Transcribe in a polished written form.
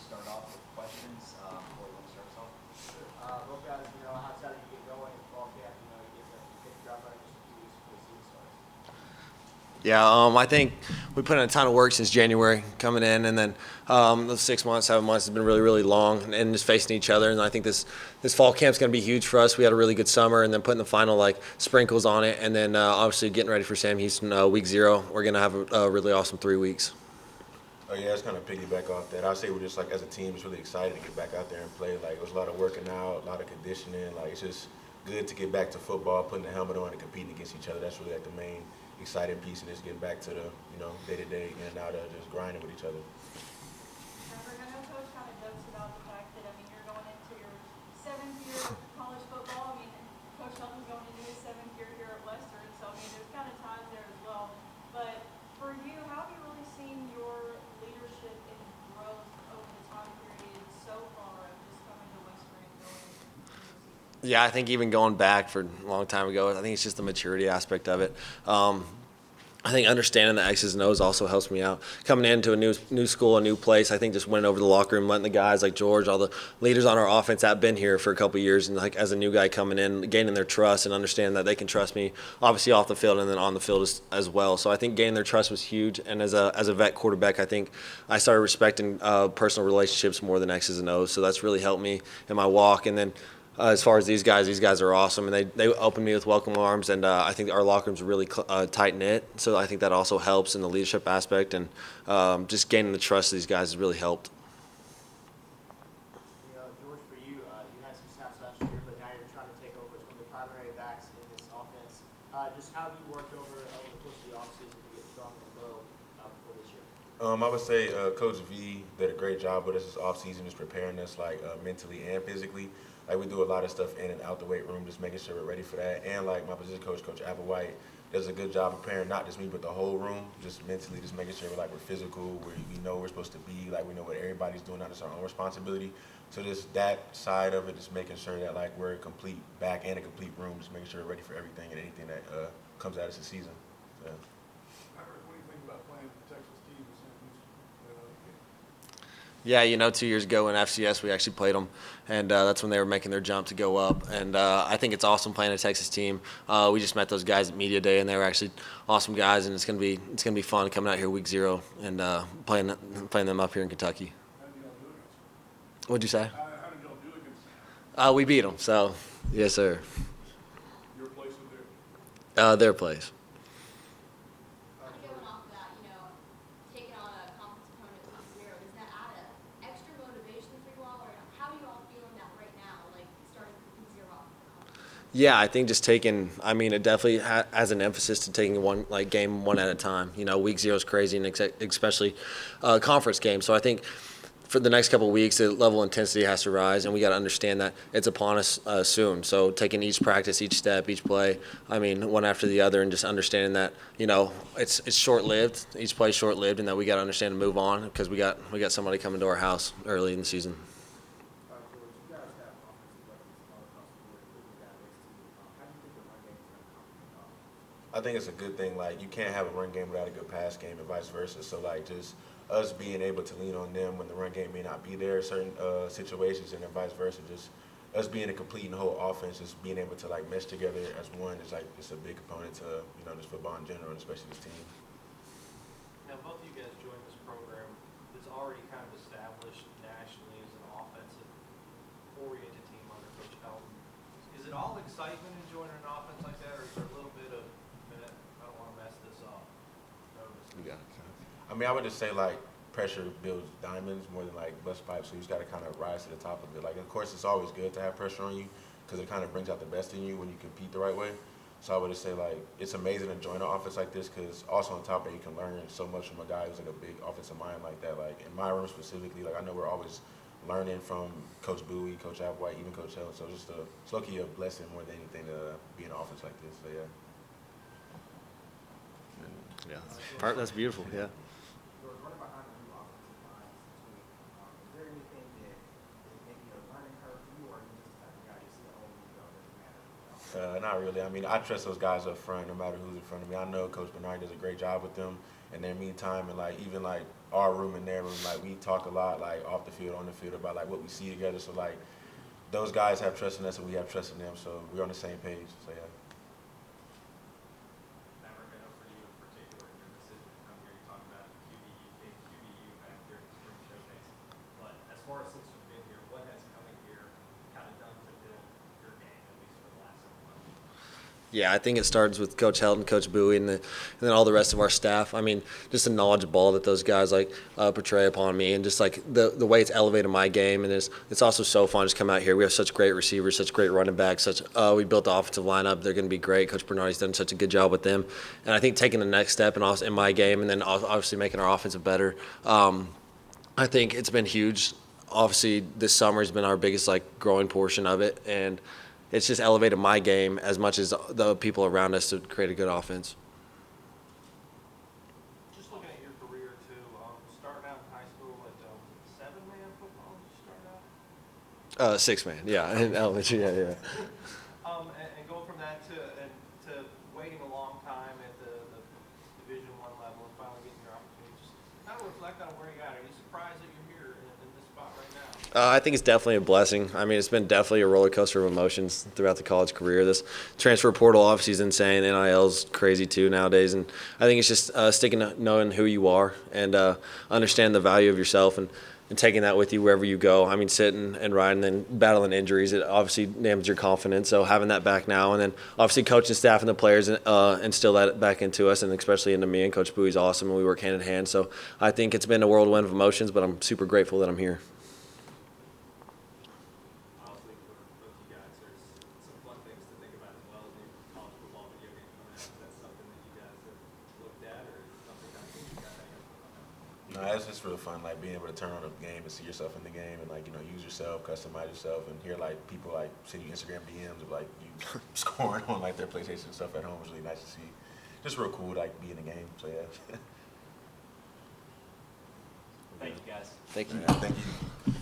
start off with questions before we start us off. Well, guys, how excited you get going in fall camp? You get the job running just a few weeks before the season starts. Yeah, I think we put in a ton of work since January coming in, and then those 6 months, 7 months has been really, really long, and just facing each other. And I think this fall camp's going to be huge for us. We had a really good summer, and then putting the final sprinkles on it, and then obviously getting ready for Sam Houston week 0. We're going to have a really awesome 3 weeks. Oh yeah, it's kind of piggyback off that. I'd say we're just as a team, just really excited to get back out there and play. It was a lot of working out, a lot of conditioning. It's just good to get back to football, putting the helmet on and competing against each other. That's really the main exciting piece of this, getting back to the day-to-day in and out of just grinding with each other. Maverick, I know Coach kind of jokes about the fact that, you're going into your 7th year of college football. Coach Shelton's going into his 7th year here at Western, so, there's kind of ties there as well. But for you, how have you really seen your leadership and growth over the time period so far of just coming to Western and going into the season? Yeah, I think even going back for a long time ago, I think it's just the maturity aspect of it. I think understanding the X's and O's also helps me out. Coming into a new school, a new place, I think just winning over the locker room, letting the guys like George, all the leaders on our offense that have been here for a couple of years, and as a new guy coming in, gaining their trust and understanding that they can trust me, obviously off the field and then on the field as well. So I think gaining their trust was huge. And as a vet quarterback, I think I started respecting personal relationships more than X's and O's. So that's really helped me in my walk. And then as far as these guys are awesome, and they opened me with welcome arms, and I think our locker room's really tight-knit, so I think that also helps in the leadership aspect, and just gaining the trust of these guys has really helped. George, for you, you had some snaps last year, but now you're trying to take over as one of the primary backs in this offense. Just how have you worked over the course of the offseason to get strong and grow before this year? I would say Coach V did a great job with us this offseason, just preparing us mentally and physically. We do a lot of stuff in and out the weight room, just making sure we're ready for that. And my position coach, Coach Applewhite, does a good job preparing not just me but the whole room, just mentally, just making sure we're physical, we know where we're supposed to be, we know what everybody's doing, not just our own responsibility. So just that side of it, just making sure that we're a complete back and a complete room, just making sure we're ready for everything and anything that comes at us this season. Yeah. Maverick, what do you think about playing the Texas team in San Houston? Yeah, 2 years ago in FCS, we actually played them, and that's when they were making their jump to go up. And I think it's awesome playing a Texas team. We just met those guys at media day, and they were actually awesome guys. And it's gonna be fun coming out here week 0 and playing them up here in Kentucky. How did y'all do against them? What'd you say? How did y'all do against them? We beat them. So yes, sir. Your place or Their place. Going off of that, taking on a conference opponent week 0, does that add an extra motivation for you all, or how are you all feeling that right now, starting week 0 off? Yeah, I think just taking. It definitely has an emphasis to taking one game one at a time. Week 0 is crazy, and especially conference games. So I think for the next couple of weeks, the level of intensity has to rise, and we got to understand that it's upon us soon. So taking each practice, each step, each play, one after the other, and just understanding that it's short-lived. Each play is short-lived, and that we got to understand and move on because we got somebody coming to our house early in the season. George, you guys have offensive weapons all across the board, including that next to you. How do you think the run game is going to complement off? I think it's a good thing. You can't have a run game without a good pass game, and vice versa. So just us being able to lean on them when the run game may not be there in certain situations, and then vice versa. Just us being a complete and whole offense, just being able to mesh together as one is it's a big component to just football in general, and especially this team. Now, both of you guys joined this program that's already kind of established nationally as an offensive-oriented team under Coach Elton. Is it all excitement in joining an offense like that, or is there a little bit of, I don't want to mess this up, nervousness? I would just say pressure builds diamonds more than bust pipes, so you just got to kind of rise to the top of it. Of course, it's always good to have pressure on you because it kind of brings out the best in you when you compete the right way. So I would just say it's amazing to join an offense like this because also on top of it, you can learn so much from a guy who's a big offensive mind like that. In my room specifically, I know we're always learning from Coach Bowie, Coach Applewhite, even Coach Hill. So just it's lucky a blessing more than anything to be in an offense like this. So yeah. Yeah, that's beautiful. Yeah. George, running behind the new offensive line this week, is there anything that is maybe a learning curve for you, or are you just the type of guy you see the whole league go, doesn't matter? Not really. I mean, I trust those guys up front, no matter who's in front of me. I know Coach Bernard does a great job with them in their meantime, and like even like our room and their room, like we talk a lot, like off the field, on the field, about like what we see together. So like those guys have trust in us, and we have trust in them. So we're on the same page. So yeah. Maverick, I know for you in particular, your decision to come here, you talked about QBU back here at the spring showcase. But as far as since you've been here, what has coming here kind of done to build your game, at least for the last several months? Yeah, I think it starts with Coach Heldon, Coach Bowie, and then all the rest of our staff. I mean, just the knowledge of ball that those guys like portray upon me, and just like the way it's elevated my game. And it's also so fun just come out here. We have such great receivers, such great running backs. We built the offensive lineup. They're going to be great. Coach Bernardi's done such a good job with them, and I think taking the next step and also in my game, and then obviously making our offensive better. I think it's been huge. Obviously, this summer has been our biggest like growing portion of it, and it's just elevated my game as much as the people around us to create a good offense. Just looking at your career too, starting out in high school at 7-man football, did you start out? 6-man, yeah, in elementary, yeah. And going from that to waiting a long time at the Division I level and finally getting your opportunity. Just kind of reflect on where you at. Are you surprised that you're here in this spot right now? I think it's definitely a blessing. I mean, it's been definitely a roller coaster of emotions throughout the college career. This transfer portal obviously is insane. NIL's crazy too nowadays, and I think it's just sticking to knowing who you are and understand the value of yourself and taking that with you wherever you go. I mean, sitting and riding and battling injuries, it obviously damns your confidence. So having that back now, and then obviously coaching staff and the players instill that back into us, and especially into me. And Coach Bowie's awesome, and we work hand in hand. So I think it's been a whirlwind of emotions, but I'm super grateful that I'm here. Obviously, for both you guys, there's some fun things to think about as well as maybe college football video game coming out. Is that something that you guys have looked at, or is it something kind of you guys hang up on? No, it's just real fun, like being able to turn on a game and see yourself in the game, and like use yourself, customize yourself, and hear like people like send you Instagram DMs of like you scoring on like their PlayStation stuff at home is really nice to see. Just real cool, like be in the game. So yeah. Thank you, guys. Thank you. Yeah, thank you.